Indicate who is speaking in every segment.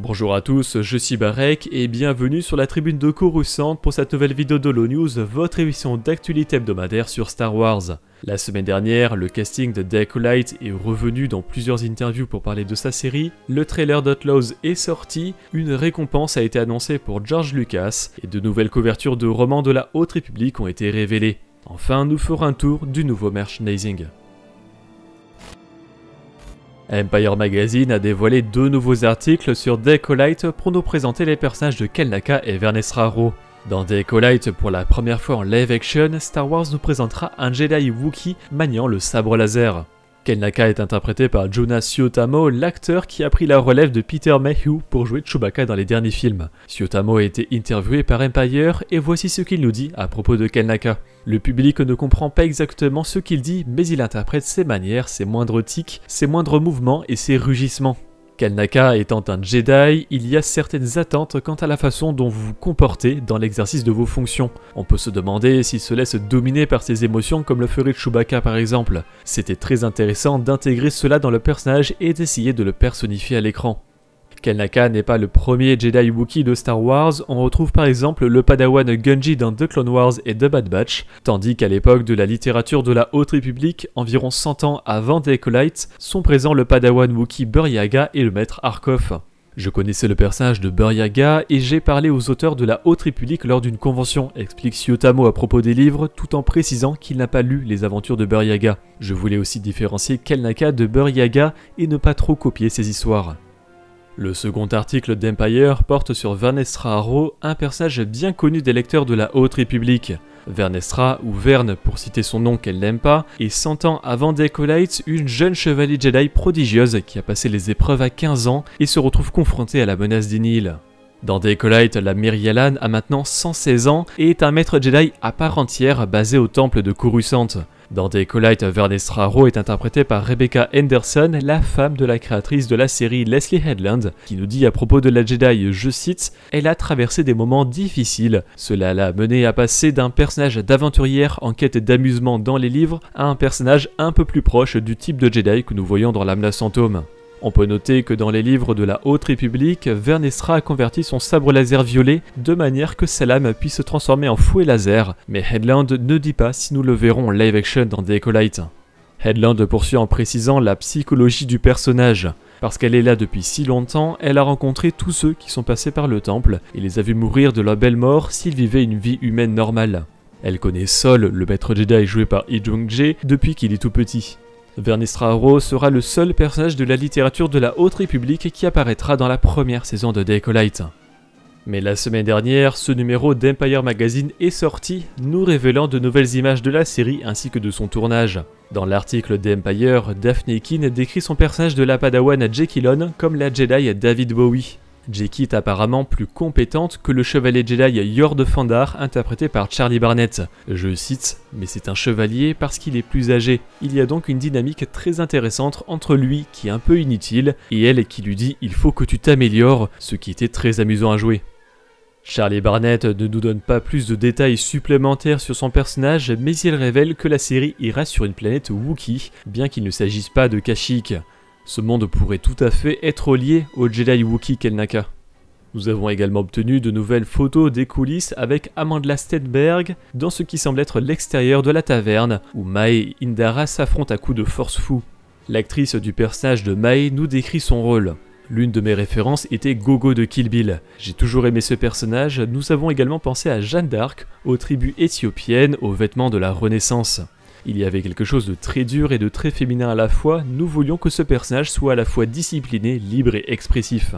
Speaker 1: Bonjour à tous, je suis Barek et bienvenue sur la tribune de Coruscant pour cette nouvelle vidéo de Holo News, votre émission d'actualité hebdomadaire sur Star Wars. La semaine dernière, le casting de The Acolyte est revenu dans plusieurs interviews pour parler de sa série, le trailer d'Outlaws est sorti, une récompense a été annoncée pour George Lucas et de nouvelles couvertures de romans de la Haute République ont été révélées. Enfin, nous ferons un tour du nouveau merchandising. Empire Magazine a dévoilé deux nouveaux articles sur The Acolyte pour nous présenter les personnages de Kel Naka et Vernestra Raro. Dans The Acolyte, pour la première fois en live action, Star Wars nous présentera un Jedi Wookiee maniant le sabre laser. Kel Naka est interprété par Jonas Suotamo, l'acteur qui a pris la relève de Peter Mayhew pour jouer Chewbacca dans les derniers films. Suotamo a été interviewé par Empire et voici ce qu'il nous dit à propos de Kel Naka. Le public ne comprend pas exactement ce qu'il dit, mais il interprète ses manières, ses moindres tics, ses moindres mouvements et ses rugissements. Kel Naka étant un Jedi, il y a certaines attentes quant à la façon dont vous vous comportez dans l'exercice de vos fonctions. On peut se demander s'il se laisse dominer par ses émotions comme le ferait Chewbacca par exemple. C'était très intéressant d'intégrer cela dans le personnage et d'essayer de le personnifier à l'écran. Kel Naka n'est pas le premier Jedi Wookiee de Star Wars, on retrouve par exemple le padawan Gungi dans The Clone Wars et The Bad Batch, tandis qu'à l'époque de la littérature de la Haute République, environ 100 ans avant The Acolyte, sont présents le padawan Wookiee Burryaga et le maître Arkoff. Je connaissais le personnage de Burryaga et j'ai parlé aux auteurs de la Haute République lors d'une convention, explique Suotamo à propos des livres, tout en précisant qu'il n'a pas lu les aventures de Burryaga. Je voulais aussi différencier Kel Naka de Burryaga et ne pas trop copier ses histoires. Le second article d'Empire porte sur Vernestra Raro, un personnage bien connu des lecteurs de la Haute République. Vernestra, ou Verne pour citer son nom qu'elle n'aime pas, est 100 ans avant The Acolyte, une jeune chevalier Jedi prodigieuse qui a passé les épreuves à 15 ans et se retrouve confrontée à la menace des Nihil. Dans The Acolyte, la Mirialan a maintenant 116 ans et est un maître Jedi à part entière basé au temple de Coruscant. Dans The Acolyte, Vernestra Raro est interprétée par Rebecca Henderson, la femme de la créatrice de la série Leslie Headland, qui nous dit à propos de la Jedi, je cite, « Elle a traversé des moments difficiles. Cela l'a menée à passer d'un personnage d'aventurière en quête d'amusement dans les livres à un personnage un peu plus proche du type de Jedi que nous voyons dans La Menace Fantôme. » On peut noter que dans les livres de la Haute République, Vernestra a converti son sabre laser violet de manière que sa lame puisse se transformer en fouet laser, mais Headland ne dit pas si nous le verrons en live action dans The Acolyte. Headland poursuit en précisant la psychologie du personnage. Parce qu'elle est là depuis si longtemps, elle a rencontré tous ceux qui sont passés par le temple et les a vus mourir de leur belle mort s'ils vivaient une vie humaine normale. Elle connaît Sol, le maître Jedi joué par Lee Jung-jae, depuis qu'il est tout petit. Vernestra Raro sera le seul personnage de la littérature de la Haute République qui apparaîtra dans la première saison de The Acolyte. Mais la semaine dernière, ce numéro d'Empire Magazine est sorti, nous révélant de nouvelles images de la série ainsi que de son tournage. Dans l'article d'Empire, Daphne Keen décrit son personnage de la padawan Jekylon comme la Jedi David Bowie. Jeki est apparemment plus compétente que le chevalier Jedi Yord Fandar interprété par Charlie Barnett. Je cite, « Mais c'est un chevalier parce qu'il est plus âgé. Il y a donc une dynamique très intéressante entre lui qui est un peu inutile et elle qui lui dit « Il faut que tu t'améliores », ce qui était très amusant à jouer. Charlie Barnett ne nous donne pas plus de détails supplémentaires sur son personnage, mais il révèle que la série ira sur une planète Wookiee, bien qu'il ne s'agisse pas de Kashyyyk. Ce monde pourrait tout à fait être lié au Jedi Wookiee Kel Naka. Nous avons également obtenu de nouvelles photos des coulisses avec Amandla Stenberg dans ce qui semble être l'extérieur de la taverne où Mae et Indara s'affrontent à coups de force fou. L'actrice du personnage de Mae nous décrit son rôle. L'une de mes références était Gogo de Kill Bill. J'ai toujours aimé ce personnage, nous avons également pensé à Jeanne d'Arc, aux tribus éthiopiennes, aux vêtements de la Renaissance. Il y avait quelque chose de très dur et de très féminin à la fois, nous voulions que ce personnage soit à la fois discipliné, libre et expressif.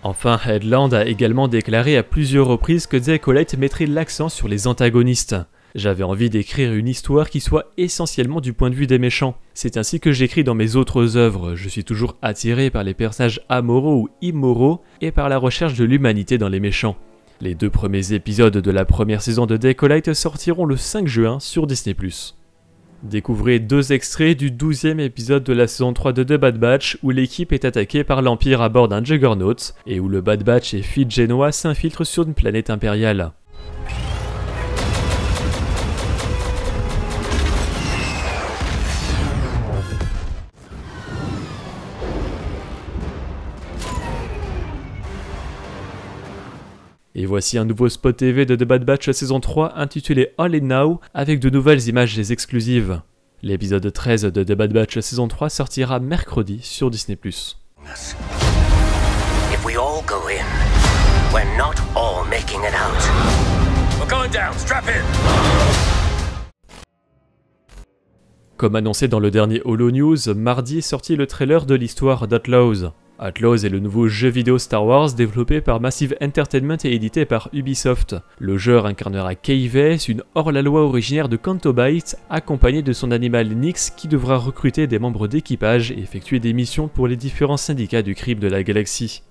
Speaker 1: Enfin, Headland a également déclaré à plusieurs reprises que The Acolyte mettrait l'accent sur les antagonistes. J'avais envie d'écrire une histoire qui soit essentiellement du point de vue des méchants. C'est ainsi que j'écris dans mes autres œuvres, je suis toujours attiré par les personnages amoraux ou immoraux et par la recherche de l'humanité dans les méchants. Les deux premiers épisodes de la première saison de The Acolyte sortiront le 5 juin sur Disney+. Découvrez deux extraits du 12e épisode de la saison 3 de The Bad Batch où l'équipe est attaquée par l'Empire à bord d'un Juggernaut et où le Bad Batch et Fitz Genoa s'infiltrent sur une planète impériale. Et voici un nouveau spot TV de The Bad Batch saison 3 intitulé All In Now avec de nouvelles images exclusives. L'épisode 13 de The Bad Batch saison 3 sortira mercredi sur Disney+.
Speaker 2: If we all go in, we're not all making it out. We're going down, strap in.
Speaker 1: Comme annoncé dans le dernier Holo News, mardi est sorti le trailer de l'histoire d'Outlaws. Outlaws est le nouveau jeu vidéo Star Wars développé par Massive Entertainment et édité par Ubisoft. Le joueur incarnera Kay Vess, une hors-la-loi originaire de Canto Bight, accompagné de son animal Nyx qui devra recruter des membres d'équipage et effectuer des missions pour les différents syndicats du crime de la galaxie.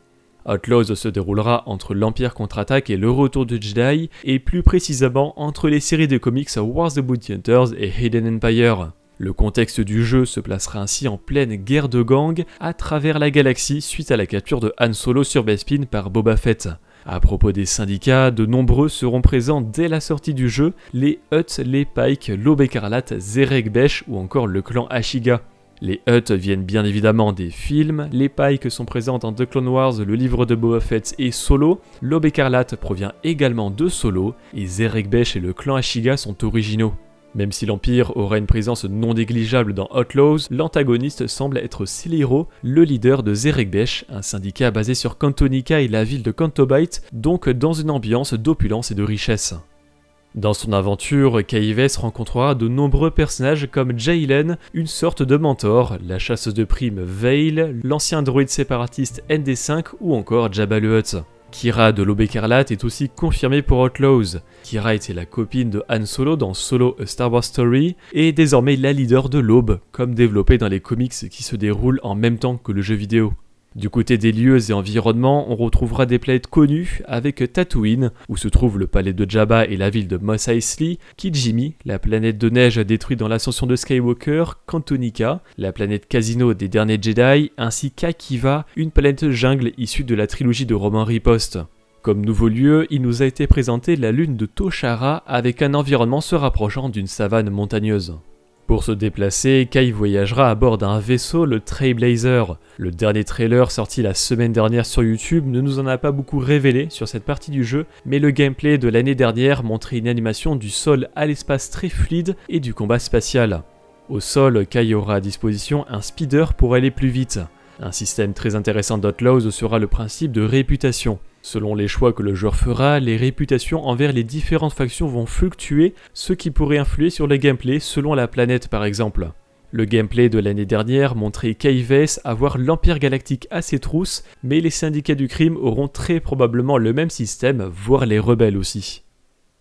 Speaker 1: Outlaws se déroulera entre l'Empire contre-attaque et le retour de Jedi, et plus précisément entre les séries de comics Wars the Bounty Hunters et Hidden Empire. Le contexte du jeu se placera ainsi en pleine guerre de gang à travers la galaxie suite à la capture de Han Solo sur Bespin par Boba Fett. À propos des syndicats, de nombreux seront présents dès la sortie du jeu, les Hutt, les Pike, l'Aube écarlate, Zerek Besh ou encore le clan Ashiga. Les Hutt viennent bien évidemment des films, les Pike sont présents dans The Clone Wars, le livre de Boba Fett et Solo, l'Aube écarlate provient également de Solo, et Zerek Besh et le clan Ashiga sont originaux. Même si l'Empire aura une présence non négligeable dans Outlaws, l'antagoniste semble être Celiro, le leader de Zerek Besh, un syndicat basé sur Cantonica et la ville de Canto Bight, donc dans une ambiance d'opulence et de richesse. Dans son aventure, Kay Vess rencontrera de nombreux personnages comme Jaylen, une sorte de mentor, la chasseuse de primes Veil, l'ancien droïde séparatiste ND5 ou encore Jabba le Hutt. Kira de l'Aube écarlate est aussi confirmée pour Outlaws. Kira était la copine de Han Solo dans Solo A Star Wars Story et est désormais la leader de l'Aube, comme développé dans les comics qui se déroulent en même temps que le jeu vidéo. Du côté des lieux et environnements, on retrouvera des planètes connues avec Tatooine, où se trouve le palais de Jabba et la ville de Mos Eisley, Kijimi, la planète de neige détruite dans l'ascension de Skywalker, Cantonica, la planète Casino des derniers Jedi, ainsi qu'Akiva, une planète jungle issue de la trilogie de romans Riposte. Comme nouveau lieu, il nous a été présenté la lune de Toshara avec un environnement se rapprochant d'une savane montagneuse. Pour se déplacer, Kay voyagera à bord d'un vaisseau, le Trailblazer. Le dernier trailer sorti la semaine dernière sur YouTube ne nous en a pas beaucoup révélé sur cette partie du jeu, mais le gameplay de l'année dernière montrait une animation du sol à l'espace très fluide et du combat spatial. Au sol, Kay aura à disposition un speeder pour aller plus vite. Un système très intéressant d'Outlaws sera le principe de réputation. Selon les choix que le joueur fera, les réputations envers les différentes factions vont fluctuer, ce qui pourrait influer sur le gameplay selon la planète par exemple. Le gameplay de l'année dernière montrait Kay Vess avoir l'Empire Galactique à ses trousses, mais les syndicats du crime auront très probablement le même système, voire les rebelles aussi.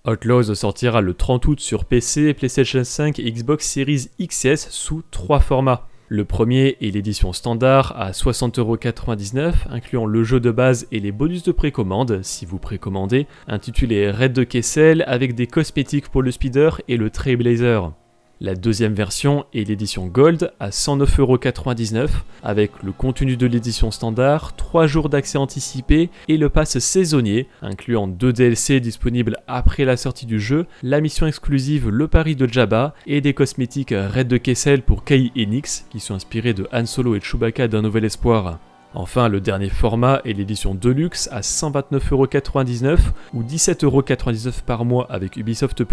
Speaker 1: Outlaws sortira le 30 août sur PC, PlayStation 5 et Xbox Series XS sous 3 formats. Le premier est l'édition standard à 60,99€, incluant le jeu de base et les bonus de précommande, si vous précommandez, intitulé Raid de Kessel avec des cosmétiques pour le speeder et le Trailblazer. La deuxième version est l'édition Gold à 109,99€ avec le contenu de l'édition standard, 3 jours d'accès anticipé et le pass saisonnier, incluant 2 DLC disponibles après la sortie du jeu, la mission exclusive Le Pari de Jabba et des cosmétiques Raid de Kessel pour Kay et Nyx qui sont inspirés de Han Solo et Chewbacca d'un Nouvel Espoir. Enfin, le dernier format est l'édition Deluxe à 129,99€ ou 17,99€ par mois avec Ubisoft+.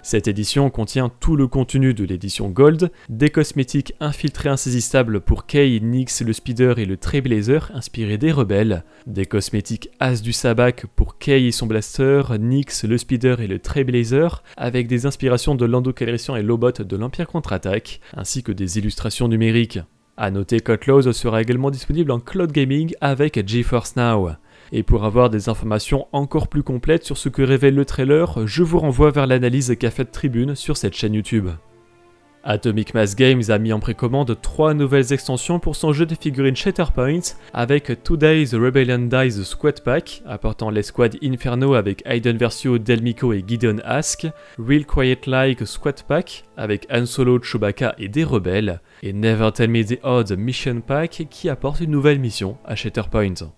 Speaker 1: Cette édition contient tout le contenu de l'édition Gold, des cosmétiques infiltrés insaisissables pour Kay, Nyx, le Speeder et le Trailblazer inspirés des rebelles, des cosmétiques As du Sabak pour Kay et son blaster, Nyx, le Speeder et le Trailblazer, avec des inspirations de Lando Calrissian et Lobot de l'Empire contre-attaque, ainsi que des illustrations numériques. A noter qu'Outlaws sera également disponible en cloud gaming avec GeForce Now. Et pour avoir des informations encore plus complètes sur ce que révèle le trailer, je vous renvoie vers l'analyse qu'a faite Tribune sur cette chaîne YouTube. Atomic Mass Games a mis en précommande 3 nouvelles extensions pour son jeu de figurines Shatterpoint avec Today the Rebellion Dies Squad Pack, apportant l'escouade Inferno avec Aiden Versio, Delmico et Gideon Ask, Real Quiet Like Squad Pack avec Han Solo, Chewbacca et des rebelles, et Never Tell Me the Odds Mission Pack qui apporte une nouvelle mission à Shatterpoint.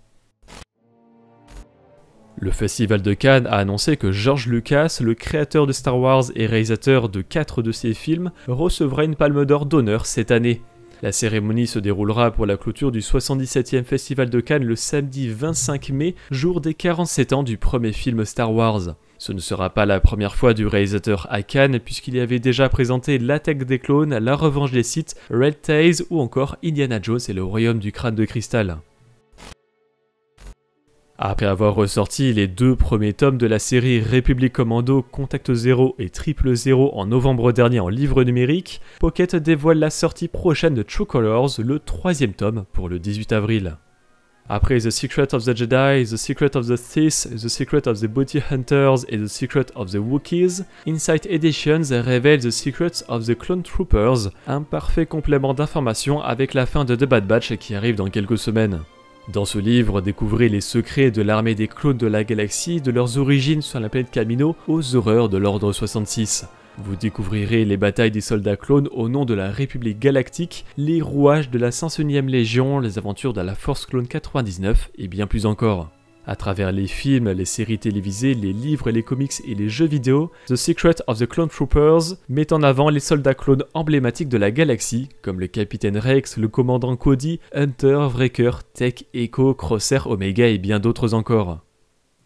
Speaker 1: Le Festival de Cannes a annoncé que George Lucas, le créateur de Star Wars et réalisateur de 4 de ses films, recevra une palme d'or d'honneur cette année. La cérémonie se déroulera pour la clôture du 77e Festival de Cannes le samedi 25 mai, jour des 47 ans du premier film Star Wars. Ce ne sera pas la première fois du réalisateur à Cannes, puisqu'il y avait déjà présenté L'attaque des clones, La revanche des Sith, Red Tails ou encore Indiana Jones et le royaume du crâne de cristal. Après avoir ressorti les 2 premiers tomes de la série République Commando, Contact 0 et Triple 0 en novembre dernier en livre numérique, Pocket dévoile la sortie prochaine de True Colors, le 3e tome, pour le 18 avril. Après The Secret of the Jedi, The Secret of the Sith, The Secret of the Bounty Hunters et The Secret of the Wookiees, Insight Editions révèle The Secrets of the Clone Troopers, un parfait complément d'informations avec la fin de The Bad Batch qui arrive dans quelques semaines. Dans ce livre, découvrez les secrets de l'armée des clones de la galaxie, de leurs origines sur la planète Kamino aux horreurs de l'Ordre 66. Vous découvrirez les batailles des soldats clones au nom de la République Galactique, les rouages de la 501e Légion, les aventures de la Force Clone 99 et bien plus encore. À travers les films, les séries télévisées, les livres, les comics et les jeux vidéo, The Secret of the Clone Troopers met en avant les soldats clones emblématiques de la galaxie, comme le capitaine Rex, le commandant Cody, Hunter, Wrecker, Tech, Echo, Crosshair, Omega et bien d'autres encore.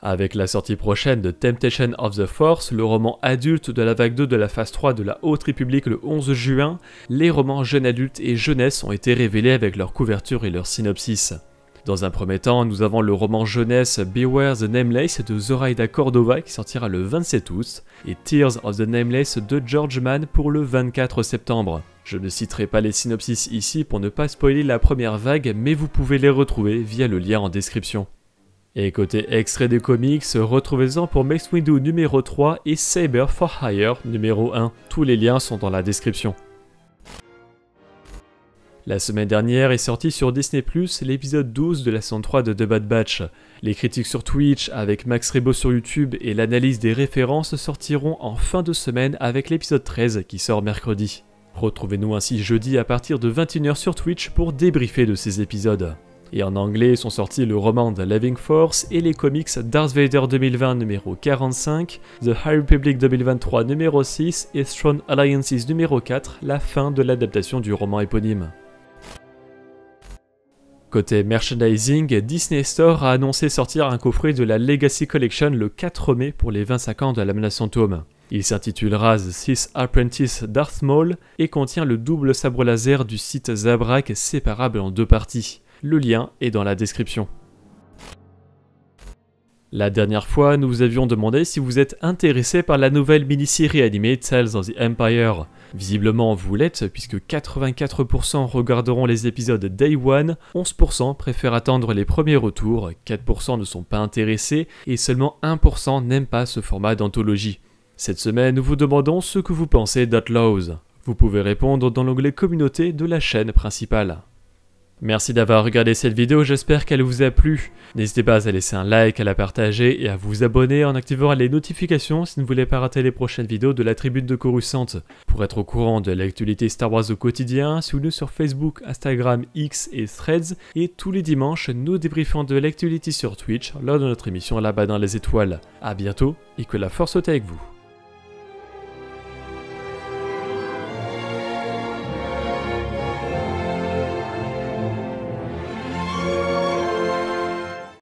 Speaker 1: Avec la sortie prochaine de Temptation of the Force, le roman adulte de la vague 2 de la phase 3 de la Haute République le 11 juin, les romans jeunes adultes et jeunesse ont été révélés avec leur couverture et leur synopsis. Dans un premier temps, nous avons le roman jeunesse Beware the Nameless de Zoraida Cordova qui sortira le 27 août et Tears of the Nameless de George Mann pour le 24 septembre. Je ne citerai pas les synopsis ici pour ne pas spoiler la première vague, mais vous pouvez les retrouver via le lien en description. Et côté extrait des comics, retrouvez-en pour Mace Windu numéro 3 et Saber for Hire numéro 1. Tous les liens sont dans la description. La semaine dernière est sorti sur Disney+, l'épisode 12 de la saison 3 de The Bad Batch. Les critiques sur Twitch avec Max Rebo sur YouTube et l'analyse des références sortiront en fin de semaine avec l'épisode 13 qui sort mercredi. Retrouvez-nous ainsi jeudi à partir de 21h sur Twitch pour débriefer de ces épisodes. Et en anglais sont sortis le roman The Living Force et les comics Darth Vader 2020 numéro 45, The High Republic 2023 numéro 6 et Strong Alliances numéro 4, la fin de l'adaptation du roman éponyme. Côté merchandising, Disney Store a annoncé sortir un coffret de la Legacy Collection le 4 mai pour les 25 ans de la menace fantôme. Il s'intitulera The Sith Apprentice Darth Maul et contient le double sabre laser du Sith Zabrak séparable en 2 parties. Le lien est dans la description. La dernière fois, nous vous avions demandé si vous êtes intéressé par la nouvelle mini-série animée Tales of the Empire. Visiblement vous l'êtes puisque 84% regarderont les épisodes Day One, 11% préfèrent attendre les premiers retours, 4% ne sont pas intéressés et seulement 1% n'aiment pas ce format d'anthologie. Cette semaine, nous vous demandons ce que vous pensez d'Outlaws. Vous pouvez répondre dans l'onglet communauté de la chaîne principale. Merci d'avoir regardé cette vidéo, j'espère qu'elle vous a plu. N'hésitez pas à laisser un like, à la partager et à vous abonner en activant les notifications si vous ne voulez pas rater les prochaines vidéos de la Tribune de Coruscant. Pour être au courant de l'actualité Star Wars au quotidien, suivez-nous sur Facebook, Instagram, X et Threads. Et tous les dimanches, nous débriefons de l'actualité sur Twitch lors de notre émission là-bas dans les étoiles. A bientôt et que la force soit avec vous.